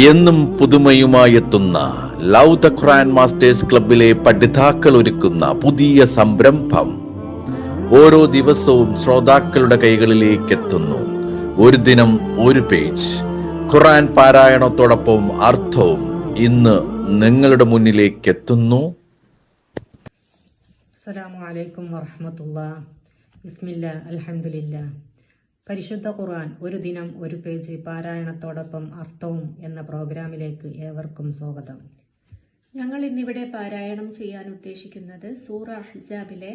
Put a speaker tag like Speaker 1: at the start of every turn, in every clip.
Speaker 1: എന്നും പുതുമയുമായെത്തുന്ന love the Quran masters ക്ലബിലെ പഠിതാക്കൾ ഒരുക്കുന്ന പുതിയ സംരംഭം ഓരോ ദിവസവും ശ്രോതാക്കളുടെ കൈകളിലേക്ക് എത്തുന്നു. ഒരു ദിനം ഒരു പേജ് ഖുർആൻ പാരായണത്തോടൊപ്പം അർത്ഥവും ഇന്ന് നിങ്ങളുടെ മുന്നിലേക്ക് എത്തുന്നു.
Speaker 2: അസ്സലാമു അലൈക്കും വറഹ്മത്തുള്ളാഹി. ബിസ്മില്ലാ അൽഹംദുലില്ലാ. പരിശുദ്ധ ഖുർആൻ ഒരു ദിനം ഒരു പേജ് പാരായണത്തോടൊപ്പം അർത്ഥവും എന്ന പ്രോഗ്രാമിലേക്ക് ഏവർക്കും സ്വാഗതം.
Speaker 3: ഞങ്ങൾ ഇന്നിവിടെ പാരായണം ചെയ്യാൻ ഉദ്ദേശിക്കുന്നത് സൂറ അഹ്സാബിലെ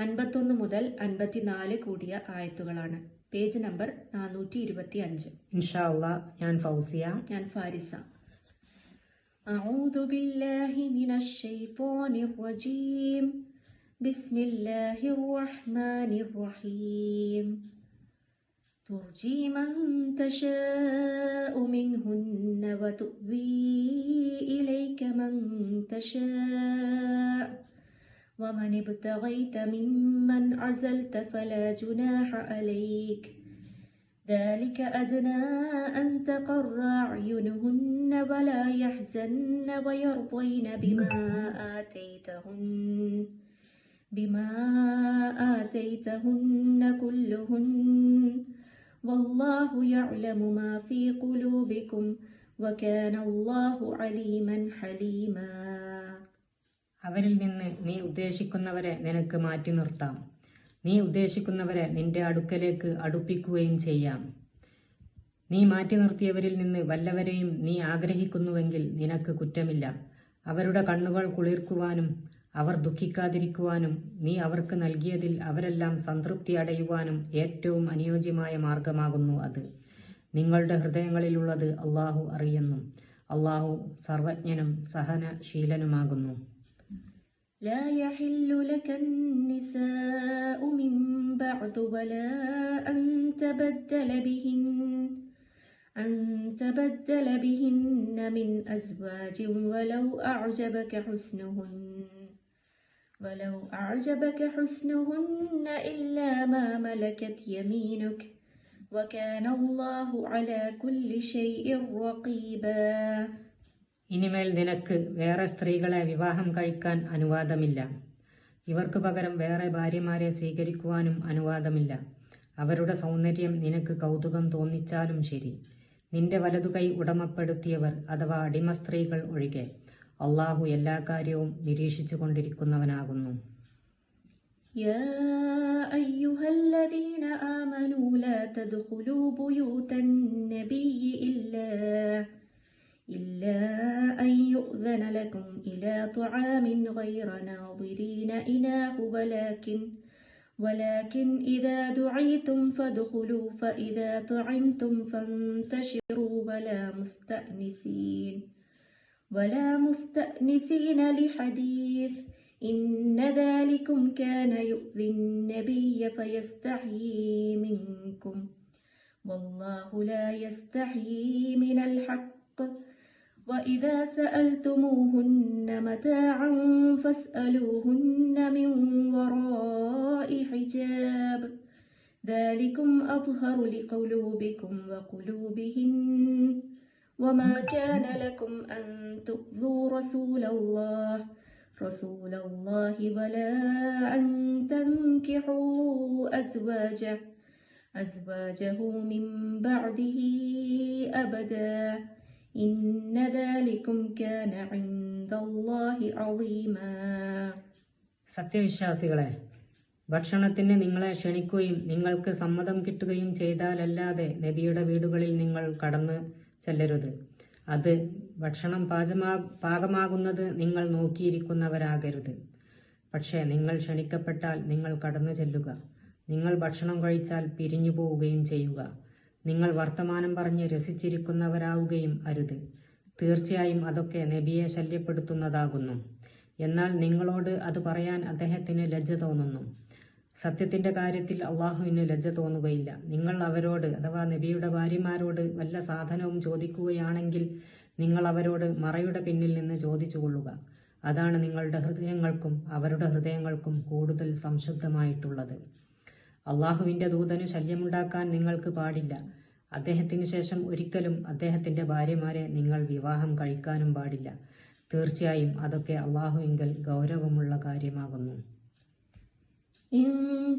Speaker 3: 51 മുതൽ 54 കൂടിയ ആയത്തുകളാണ്. Page number 425.
Speaker 2: ഇൻഷാ അല്ലാഹ്. ഞാൻ ഫൗസിയ.
Speaker 3: ഞാൻ ഫാരിസ. അഊദു ബില്ലാഹി മിനശ് ശൈത്വാനിർ റജീം. ബിസ്മില്ലാഹിർ റഹ്മാനിർ റഹീം. ترجي من تشاء منهن وتؤوي إليك من تشاء ومن ابتغيت ممن عزلت فلا جناح عليك ذلك أدنى أن تقر أعينهن ولا يحزن ويرضين بما آتيتهن كلهن والله يعلم ما في قلوبكم وكان الله عليما حليما.
Speaker 2: അവരിൽ നിന്ന് നീ ഉദ്ദേശിക്കുന്നവരെ നിനക്ക് മാറ്റി നിർത്താം. നീ ഉദ്ദേശിക്കുന്നവരെ നിന്റെ അടുക്കലേക്ക് അടുപ്പിക്കുകയും ചെയ്യാം. നീ മാറ്റി നിർത്തിയവരിൽ നിന്ന് വല്ലവരെയും നീ ആഗ്രഹിക്കുന്നുവെങ്കിൽ നിനക്ക് കുറ്റമില്ല. അവരുടെ കണ്ണുകൾ കുളിർക്കുവാനും അവർ ദുഃഖിക്കാതിരിക്കുവാനും നീ അവർക്ക് നൽകിയതിൽ അവരെല്ലാം സംതൃപ്തി അടയുവാനും ഏറ്റവും അനുയോജ്യമായ മാർഗമാകുന്നു അത്. നിങ്ങളുടെ ഹൃദയങ്ങളിലുള്ളത് അള്ളാഹു അറിയുന്നു. അള്ളാഹു സർവജ്ഞനും സഹനശീലനുമാകുന്നു.
Speaker 3: لا يحل لك النساء من بعد ولا أن تبدل بهن من أزواج ولو أعجبك حسنهن إلا ما ملكت يمينك وكان الله على كل شيء رقيبا.
Speaker 2: ഇനിമേൽ നിനക്ക് വേറെ സ്ത്രീകളെ വിവാഹം കഴിക്കാൻ അനുവാദമില്ല. ഇവർക്ക് പകരം വേറെ ഭാര്യമാരെ സ്വീകരിക്കുവാനും അനുവാദമില്ല. അവരുടെ സൗന്ദര്യം നിനക്ക് കൗതുകം തോന്നിച്ചാലും ശരി. നിന്റെ വലതുകൈ ഉടമപ്പെടുത്തിയവർ അഥവാ അടിമ സ്ത്രീകൾ ഒഴികെ അള്ളാഹു എല്ലാ കാര്യവും നിരീക്ഷിച്ചു കൊണ്ടിരിക്കുന്നവനാകുന്നു.
Speaker 3: يا أيها الذين آمنوا لا تدخلوا بيوت النبي إلا أن يؤذن لكم إلى طعام غير ناظرين إناه ولكن إذا دعيتم فادخلوا فإذا طعمتم فانتشروا ولا مستأنسين لحديث إن ذلكم كان يؤذي النبي فيستحيي منكم والله لا يستحيي من الحق وإذا سألتموهن متاعا فاسألوهن من وراء حجاب ذلكم أطهر لقلوبكم وقلوبهن وما كان لكم أن تؤذوا رسول الله ولا أن تنكحوا أزواجه من بعده أبدا إن ذلكم كان عند الله عظيما.
Speaker 2: സത്യവിശ്വാസികളെ, ഭക്ഷണത്തിന് നിങ്ങളെ ക്ഷണിക്കുകയും നിങ്ങൾക്ക് സമ്മതം കിട്ടുകയും ചെയ്താലല്ലാതെ നബിയുടെ വീടുകളിൽ നിങ്ങൾ കടന്നു ചെല്ലരുത്. അത് ഭക്ഷണം പാകമാകുന്നത് നിങ്ങൾ നോക്കിയിരിക്കുന്നവരാകരുത്. പക്ഷേ നിങ്ങൾ ക്ഷണിക്കപ്പെട്ടാൽ നിങ്ങൾ കടന്നു ചെല്ലുക. നിങ്ങൾ ഭക്ഷണം കഴിച്ചാൽ പിരിഞ്ഞു പോവുകയും ചെയ്യുക. നിങ്ങൾ വർത്തമാനം പറഞ്ഞ് രസിച്ചിരിക്കുന്നവരാവുകയും അരുത്. തീർച്ചയായും അതൊക്കെ നബിയെ ശല്യപ്പെടുത്തുന്നതാകുന്നു. എന്നാൽ നിങ്ങളോട് അത് പറയാൻ അദ്ദേഹത്തിന് ലജ്ജ തോന്നുന്നു. സത്യത്തിന്റെ കാര്യത്തിൽ അള്ളാഹുവിന് ലജ്ജ തോന്നുകയില്ല. നിങ്ങൾ അവരോട് അഥവാ നബിയുടെ ഭാര്യമാരോട് വല്ല സാധനവും ചോദിക്കുകയാണെങ്കിൽ നിങ്ങൾ അവരോട് മറയുടെ പിന്നിൽ നിന്ന് ചോദിച്ചുകൊള്ളുക. അതാണ് നിങ്ങളുടെ ഹൃദയങ്ങൾക്കും അവരുടെ ഹൃദയങ്ങൾക്കും കൂടുതൽ സംശുദ്ധമായിട്ടുള്ളത്. അള്ളാഹുവിന്റെ ദൂതന് ശല്യമുണ്ടാക്കാൻ നിങ്ങൾക്ക് പാടില്ല. അദ്ദേഹത്തിന് ശേഷം ഒരിക്കലും അദ്ദേഹത്തിന്റെ ഭാര്യമാരെ നിങ്ങൾ വിവാഹം കഴിക്കാനും പാടില്ല. തീർച്ചയായും അതൊക്കെ അള്ളാഹുവിങ്കൽ ഗൗരവമുള്ള കാര്യമാകുന്നു.
Speaker 3: إن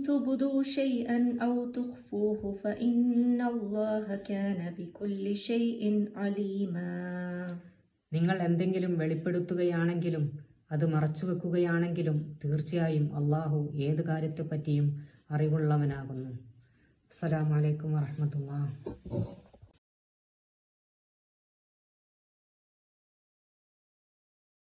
Speaker 3: تبدوا شيئا أو تخفوه فإن الله كان بكل شيء عليما.
Speaker 2: നിങ്ങൾ എന്തെങ്കിലും വെളിപ്പെടുത്തുകയാണെങ്കിലും അത് മറച്ചുവെക്കുകയാണെങ്കിലും തീർച്ചയായും അള്ളാഹു ഏത് കാര്യത്തെപ്പറ്റിയും അറിവുള്ളവനാകുന്നു. അസ്സലാമു അലൈക്കും വറഹ്മത്തുള്ളാഹി.